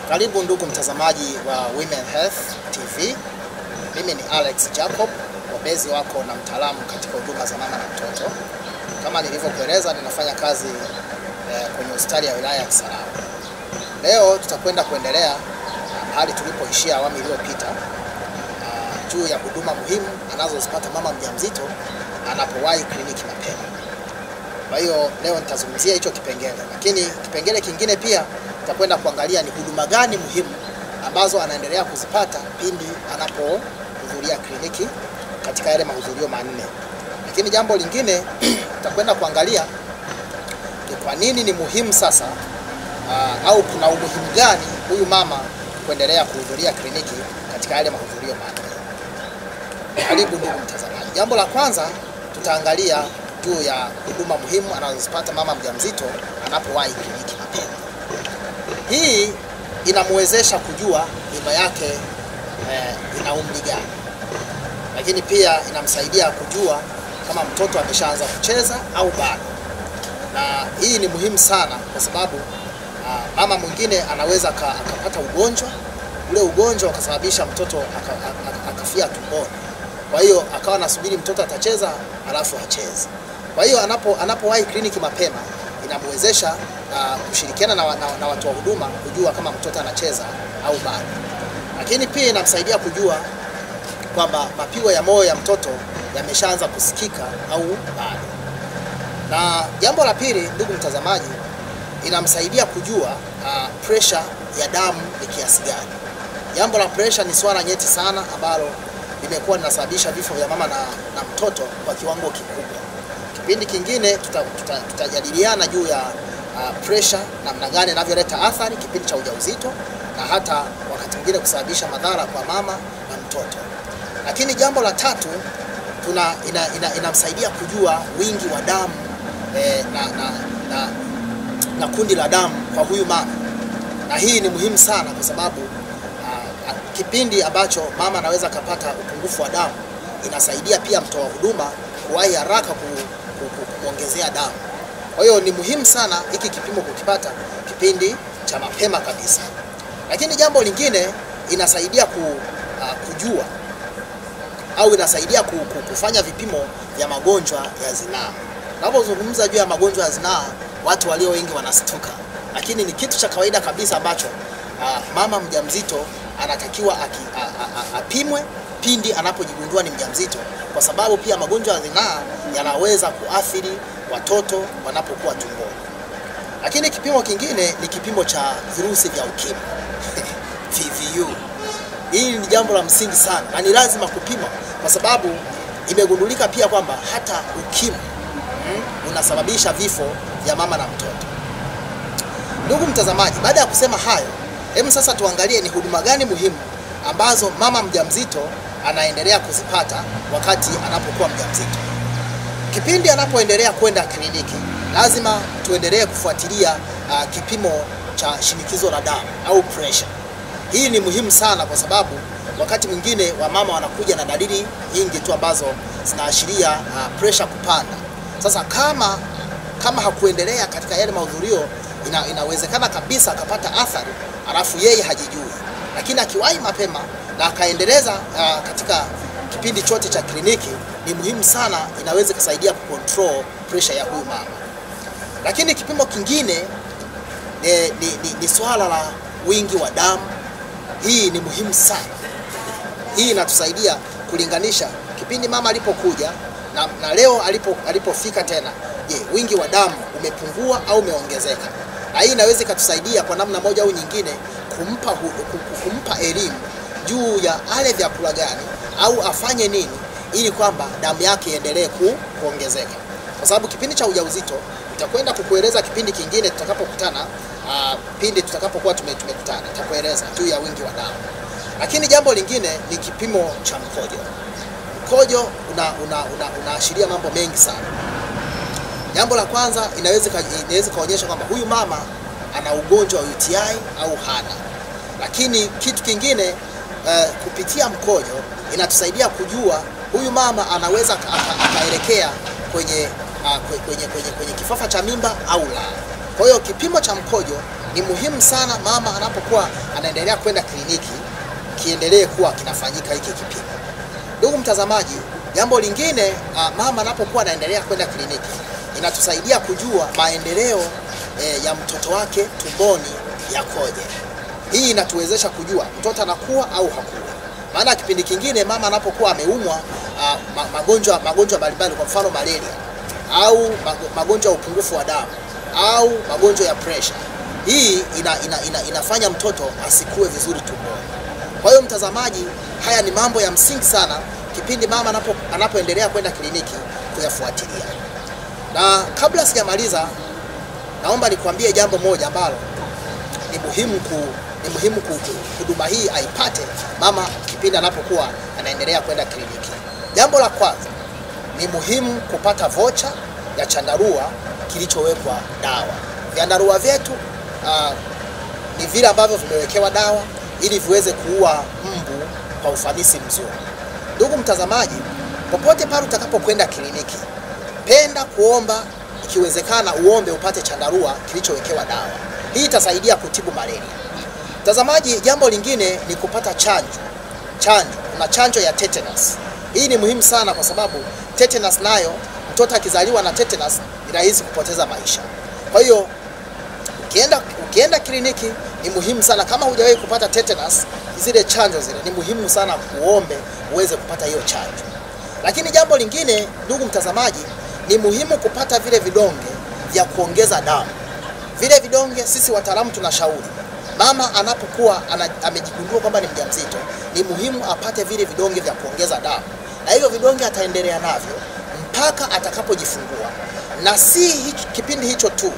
Karibu ndugu mtazamaji wa Women Health TV. Mimi ni Alex Jacob, mbobezi wako na mtaalamu katika huduma za mama na mtoto. Kama nilivyokueleza, ninafanya kazi kwenye hospitali ya wilaya ya Kisarawe. Leo tutakwenda kuendelea hadi tulipoishia awamu iliyopita, juu ya huduma muhimu anazozipata mama mjamzito anapowahi kliniki mapema. Kwa hiyo leo nitazungumzia hicho kipengele, lakini kipengele kingine pia tutakwenda kuangalia ni huduma gani muhimu ambazo anaendelea kuzipata pindi anapohudhuria kliniki katika yale mahudhurio manne. Lakini jambo lingine tutakwenda kuangalia ni kwa nini ni muhimu sasa au kuna umuhimu gani huyu mama kuendelea kuhudhuria kliniki katika yale mahudhurio manne. Karibu ndugu mtazamaji. Jambo la kwanza tutaangalia juu ya huduma muhimu anazozipata mama mjamzito anapowahi kliniki mapema. Hii inamwezesha kujua mimba yake ina umri gani, lakini pia inamsaidia kujua kama mtoto ameshaanza kucheza au bado. Na hii ni muhimu sana kwa sababu mama mwingine anaweza akapata ugonjwa, ule ugonjwa ukasababisha mtoto akafia tumboni. Kwa hiyo akawa anasubiri mtoto atacheza alafu hachezi. Kwa hiyo anapowahi kliniki mapema inamwezesha kushirikiana na watu wa huduma kujua kama mtoto anacheza au bado. Lakini pia inamsaidia kujua kwamba mapigo ya moyo ya mtoto yameshaanza kusikika au bado. Na jambo la pili ndugu mtazamaji, inamsaidia kujua pressure ya damu ni kiasi gani. Jambo la pressure ni swala nyeti sana ambalo limekuwa linasababisha vifo vya mama na mtoto kwa kiwango kikubwa. Kipindi kingine tutajadiliana juu ya pressure namna gani inavyoleta athari kipindi cha ujauzito na hata wakati mwingine kusababisha madhara kwa mama na mtoto. Lakini jambo la tatu inamsaidia kujua wingi wa damu na kundi la damu kwa huyu mama. Na hii ni muhimu sana kwa sababu kipindi ambacho mama anaweza kupata upungufu wa damu inasaidia pia mtoa huduma kuwahi haraka kuongezea damu. Kwa hiyo ni muhimu sana hiki kipimo kukipata kipindi cha mapema kabisa. Lakini jambo lingine inasaidia kujua au inasaidia kufanya vipimo vya magonjwa ya zinaa. Ninapozungumza juu ya magonjwa ya zinaa, watu walio wengi wanastuka, lakini ni kitu cha kawaida kabisa ambacho mama mjamzito anatakiwa apimwe pindi anapojigundua ni mjamzito, kwa sababu pia magonjwa ya zinaa yanaweza kuathiri watoto wanapokuwa tumboni. Lakini kipimo kingine ni kipimo cha virusi vya ukimwi VVU. Hili ni jambo la msingi sana na ni lazima kupima kwa sababu imegundulika pia kwamba hata ukimwi unasababisha vifo vya mama na mtoto. Ndugu mtazamaji, baada ya kusema hayo, hebu sasa tuangalie ni huduma gani muhimu ambazo mama mjamzito anaendelea kuzipata wakati anapokuwa mjamzito. Kipindi anapoendelea kwenda kliniki, lazima tuendelee kufuatilia kipimo cha shinikizo la damu au pressure. Hii ni muhimu sana kwa sababu wakati mwingine wamama wanakuja na dalili nyingi tu ambazo zinaashiria pressure kupanda. Sasa kama hakuendelea katika yale mahudhurio, inawezekana kabisa akapata athari alafu yeye hajijui. Lakini akiwahi mapema na akaendeleza katika kipindi chote cha kliniki, ni muhimu sana, inaweza kusaidia kucontrol pressure ya huyu mama. Lakini kipimo kingine ni swala la wingi wa damu. Hii ni muhimu sana. Hii inatusaidia kulinganisha kipindi mama alipokuja na leo alipofika tena. Je, wingi wa damu umepungua au umeongezeka? Na hii inaweza kutusaidia kwa namna moja au nyingine kumpa elimu juu ya ale vyakula gani au afanye nini ili kwamba damu yake iendelee kuongezeka. Kwa sababu kipindi cha ujauzito tutakwenda kukueleza kipindi kingine tutakapokutana, pindi tutakapokuwa tumekutana nitakueleza juu ya wingi wa damu. Lakini jambo lingine ni kipimo cha mkojo. Mkojo unaashiria mambo mengi sana. Jambo la kwanza inaweza kuonyesha kwamba huyu mama ana ugonjwa wa UTI au hana. Lakini kitu kingine kupitia mkojo inatusaidia kujua huyu mama anaweza akaelekea kwenye kifafa cha mimba au la. Kwa hiyo kipimo cha mkojo ni muhimu sana mama anapokuwa anaendelea kwenda kliniki kiendelee kuwa kinafanyika hiki kipimo. Ndugu mtazamaji, jambo lingine, mama anapokuwa anaendelea kwenda kliniki inatusaidia kujua maendeleo ya mtoto wake tumboni yakoje. Hii inatuwezesha kujua mtoto anakuwa au hakua. Maana kipindi kingine mama anapokuwa ameumwa magonjwa mbalimbali, kwa mfano malaria au magonjwa ya upungufu wa damu au magonjwa ya pressure, hii inafanya mtoto asikue vizuri tumboni. Kwa hiyo mtazamaji, haya ni mambo ya msingi sana kipindi mama anapoendelea kwenda kliniki kuyafuatilia. Na kabla sijamaliza, naomba nikwambie jambo moja ambalo ni muhimu huduma hii aipate mama kipindi anapokuwa anaendelea kwenda kliniki. Jambo la kwanza, ni muhimu kupata vocha ya chandarua kilichowekwa dawa. Vyandarua vyetu ni vile ambavyo vimewekewa dawa ili viweze kuua mbu kwa ufanisi mzuri. Ndugu mtazamaji, popote pale utakapokwenda kliniki, penda kuomba, ikiwezekana uombe upate chandarua kilichowekewa dawa. Hii itasaidia kutibu malaria. Mtazamaji, jambo lingine ni kupata chanjo. Kuna chanjo ya tetanus. Hii ni muhimu sana kwa sababu tetanus nayo, mtoto akizaliwa na tetanus ni rahisi kupoteza maisha. Kwa hiyo ukienda kliniki ni muhimu sana, kama hujawahi kupata tetanus, zile chanjo zile ni muhimu sana kuombe uweze kupata hiyo chanjo. Lakini jambo lingine, ndugu mtazamaji, ni muhimu kupata vile vidonge vya kuongeza damu. Vile vidonge sisi wataalamu tunashauri mama anapokuwa amejigundua kwamba ni mjamzito, ni muhimu apate vile vidonge vya kuongeza damu. Na hivyo vidonge ataendelea navyo mpaka atakapojifungua. Na si kipindi hicho tu,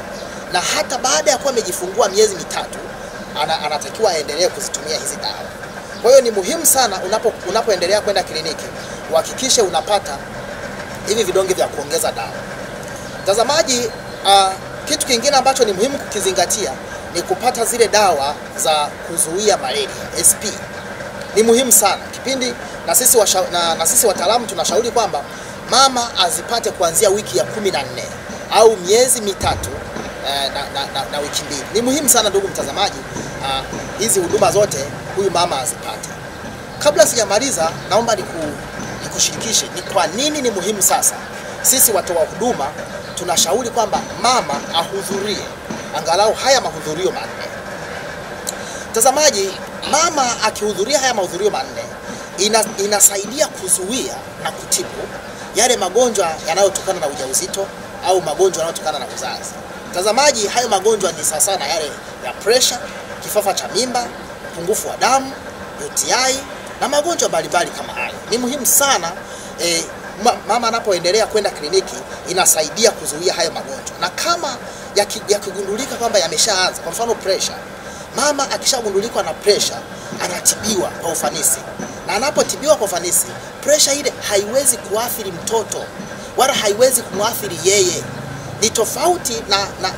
na hata baada ya kuwa amejifungua miezi mitatu, anatakiwa aendelee kuzitumia hizi dawa. Kwa hiyo ni muhimu sana unapoendelea kwenda kliniki, uhakikishe unapata hivi vidonge vya kuongeza damu. Mtazamaji, kitu kingine ambacho ni muhimu kukizingatia ni kupata zile dawa za kuzuia malaria, SP. Ni muhimu sana kipindi, na sisi wataalamu tunashauri kwamba mama azipate kuanzia wiki ya 14 au miezi mitatu na wiki 2. Ni muhimu sana ndugu mtazamaji, hizi huduma zote huyu mama azipate. Kabla sijamaliza, naomba nikushirikishe ni kwa nini ni muhimu sasa sisi watoa huduma tunashauri kwamba mama ahudhurie angalau haya mahudhurio manne. Mtazamaji, mama akihudhuria haya mahudhurio manne inasaidia kuzuia na kutibu yale magonjwa yanayotokana na ujauzito au magonjwa yanayotokana na uzazi. Mtazamaji, hayo magonjwa ni sasa na yale ya pressure, kifafa cha mimba, upungufu wa damu, UTI na magonjwa mbalimbali kama hayo. Ni muhimu sana mama anapoendelea kwenda kliniki, inasaidia kuzuia hayo magonjwa. Na kama yakigundulika kwamba yameshaanza, kwa mfano pressure, mama akishagundulika na pressure anatibiwa kwa ufanisi. Na anapotibiwa kwa ufanisi, pressure ile haiwezi kuathiri mtoto wala haiwezi kumwathiri yeye. Ni tofauti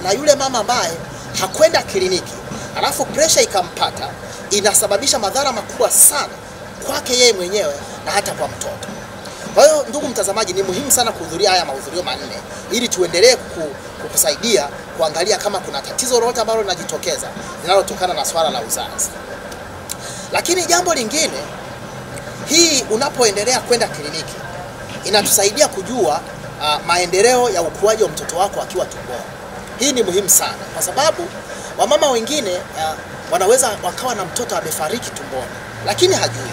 na yule mama ambaye hakwenda kliniki, alafu pressure ikampata, inasababisha madhara makubwa sana kwake yeye mwenyewe na hata kwa mtoto. Kwa hiyo ndugu mtazamaji, ni muhimu sana kuhudhuria haya mahudhurio manne ili tuendelee kukusaidia kuangalia kama kuna tatizo lolote ambalo linajitokeza linalotokana na swala la uzazi. Lakini jambo lingine, hii unapoendelea kwenda kliniki inatusaidia kujua maendeleo ya ukuaji wa mtoto wako akiwa tumboni. Hii ni muhimu sana kwa sababu wamama wengine wanaweza wakawa na mtoto amefariki tumboni lakini hajui.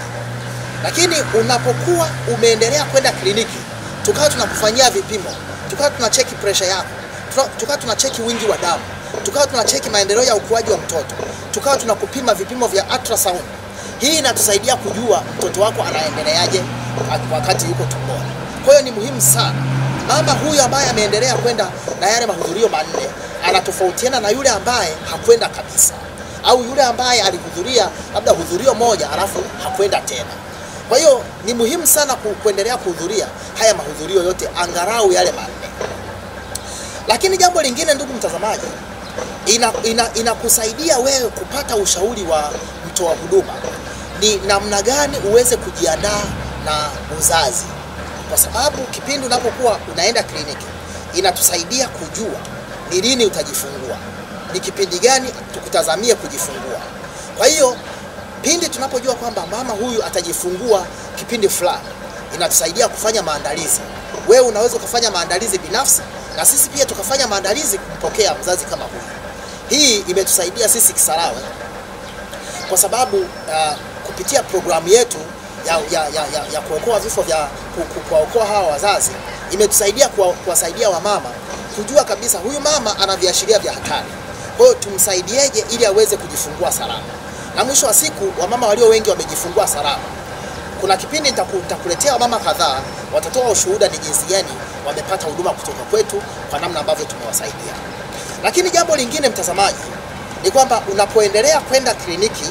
Lakini unapokuwa umeendelea kwenda kliniki, tukawa tunakufanyia vipimo, tukawa tunacheki pressure yako, tukawa tunacheki wingi wa damu, tukawa tunacheki maendeleo ya ukuaji wa mtoto, tukawa tunakupima vipimo vya ultrasound. Hii inatusaidia kujua mtoto wako anaendeleaje wakati yuko tumboni. Kwa hiyo ni muhimu sana. Mama huyu ambaye ameendelea kwenda na yale mahudhurio manne anatofautiana na yule ambaye hakwenda kabisa, au yule ambaye alihudhuria labda hudhurio moja alafu hakwenda tena. Kwa hiyo ni muhimu sana kuendelea kuhudhuria haya mahudhurio yote angalau yale manne. Lakini jambo lingine ndugu mtazamaji, inakusaidia wewe kupata ushauri wa mtoa huduma ni namna gani uweze kujiandaa na uzazi. Kwa sababu kipindi unapokuwa unaenda kliniki inatusaidia kujua ni lini utajifungua, ni kipindi gani tukutazamie kujifungua. Kwa hiyo Pindi tunapojua kwamba mama huyu atajifungua kipindi fulani, inatusaidia kufanya maandalizi. Wewe unaweza kufanya maandalizi binafsi na sisi pia tukafanya maandalizi kumpokea mzazi kama huyu. Hii imetusaidia sisi Kisarawe kwa sababu kupitia programu yetu ya kuokoa vifo vya kuokoa hawa wazazi, imetusaidia kuwasaidia wamama kujua kabisa huyu mama ana viashiria vya hatari. Kwa hiyo tumsaidieje ili aweze kujifungua salama. Na mwisho wa siku wamama walio wengi wamejifungua salama. Kuna kipindi nitakuletea wamama kadhaa watatoa ushuhuda ni jinsi gani wamepata huduma kutoka kwetu kwa namna ambavyo tumewasaidia. Lakini jambo lingine mtazamaji, ni kwamba unapoendelea kwenda kliniki,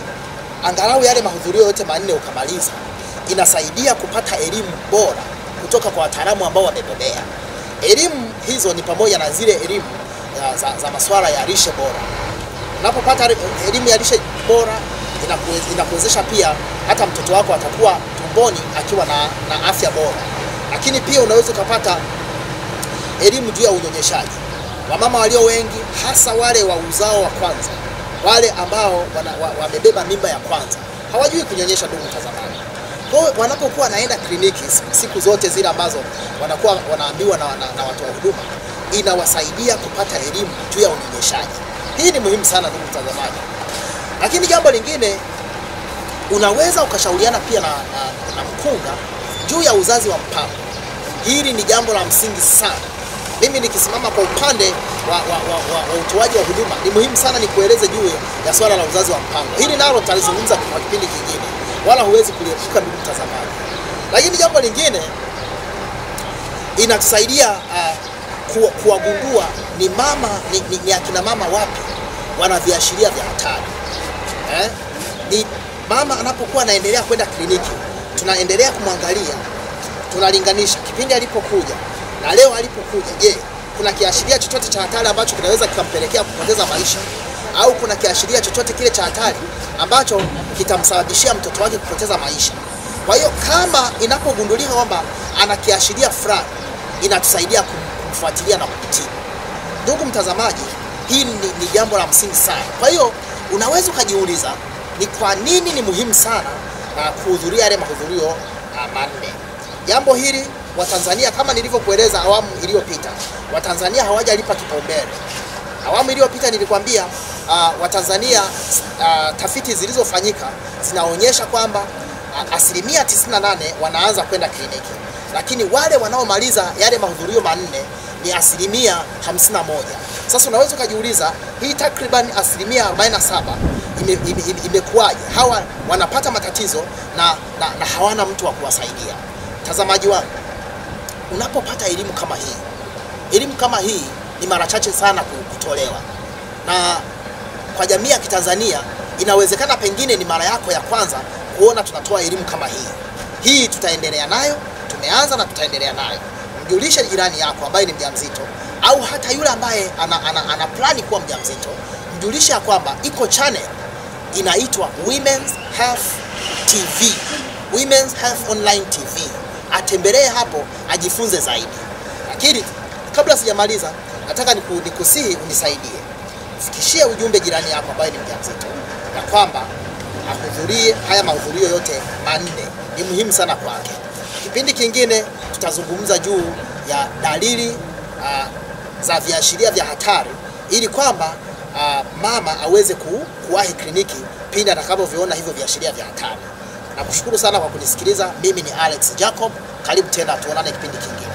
angalau yale mahudhurio yote 4 ukamaliza, inasaidia kupata elimu bora kutoka kwa wataalamu ambao wamebobea. Elimu hizo ni pamoja na zile elimu za masuala ya lishe bora. Unapopata elimu ya lishe bora, inakuwezesha pia hata mtoto wako atakuwa tumboni akiwa na afya bora. Lakini pia unaweza kupata elimu juu ya unyonyeshaji. Wamama walio wengi, hasa wale wa uzao wa kwanza, wale ambao wamebeba mimba ya kwanza, hawajui kunyonyesha, ndugu mtazamaji. Kwa hiyo wanapokuwa wanaenda kliniki siku zote zile ambazo wanakuwa wanaambiwa na watu wa huduma, inawasaidia kupata elimu juu ya unyonyeshaji. Hii ni muhimu sana, ndugu mtazamaji. Lakini jambo lingine, unaweza ukashauriana pia na mkunga juu ya uzazi wa mpango. Hili ni jambo la msingi sana. Mimi nikisimama kwa upande wa utoaji wa huduma, ni muhimu sana nikueleze juu ya swala la uzazi wa mpango. Hili nalo tutalizungumza kwa kipindi kingine, wala huwezi kuliepuka, ndugu mtazamaji. Lakini jambo lingine, inatusaidia kuwagundua ni akina mama wapi wana viashiria vya hatari. Ni mama anapokuwa anaendelea kwenda kliniki, tunaendelea kumwangalia, tunalinganisha kipindi alipokuja na leo alipokuja. Je, kuna kiashiria chochote cha hatari ambacho kinaweza kikampelekea kupoteza maisha, au kuna kiashiria chochote kile cha hatari ambacho kitamsababishia mtoto wake kupoteza maisha? Kwa hiyo kama inapogundulika kwamba ana kiashiria fulani, inatusaidia kumfuatilia na kumtibu. Ndugu mtazamaji, hii ni jambo la msingi sana. Kwa hiyo unaweza ukajiuliza ni kwa nini ni muhimu sana kuhudhuria yale mahudhurio 4. Jambo hili Watanzania, kama nilivyokueleza awamu iliyopita, Watanzania hawajalipa kipaumbele. Awamu iliyopita nilikwambia Watanzania, tafiti zilizofanyika zinaonyesha kwamba asilimia 98 wanaanza kwenda kliniki, lakini wale wanaomaliza yale mahudhurio 4 ni asilimia 51. Sasa unaweza ukajiuliza hii takriban asilimia 47 imekuwaje? Hawa wanapata matatizo na hawana mtu wa kuwasaidia. Mtazamaji wangu, unapopata elimu kama hii ni mara chache sana kutolewa, na kwa jamii ya Kitanzania inawezekana pengine ni mara yako ya kwanza kuona tunatoa elimu kama hii. Hii tutaendelea nayo, tumeanza na tutaendelea nayo. Mjulishe jirani yako ambaye ni mjamzito, au hata yule ambaye ana plani kuwa mjamzito, mjulishe ya kwamba iko channel inaitwa Women's Health TV, Women's Health Online TV. Atembelee hapo ajifunze zaidi. Lakini kabla sijamaliza, nataka nikusihi unisaidie. Fikishie ujumbe jirani yako ambaye ni mjamzito na kwamba ahudhurie haya mahudhurio yote 4. Ni muhimu sana kwake. Kipindi kingine tutazungumza juu ya dalili za viashiria vya hatari, ili kwamba mama aweze kuwahi kliniki pindi atakapoviona hivyo viashiria vya hatari. Nakushukuru sana kwa kunisikiliza. Mimi ni Alex Jacob. Karibu tena, tuonane kipindi kingine.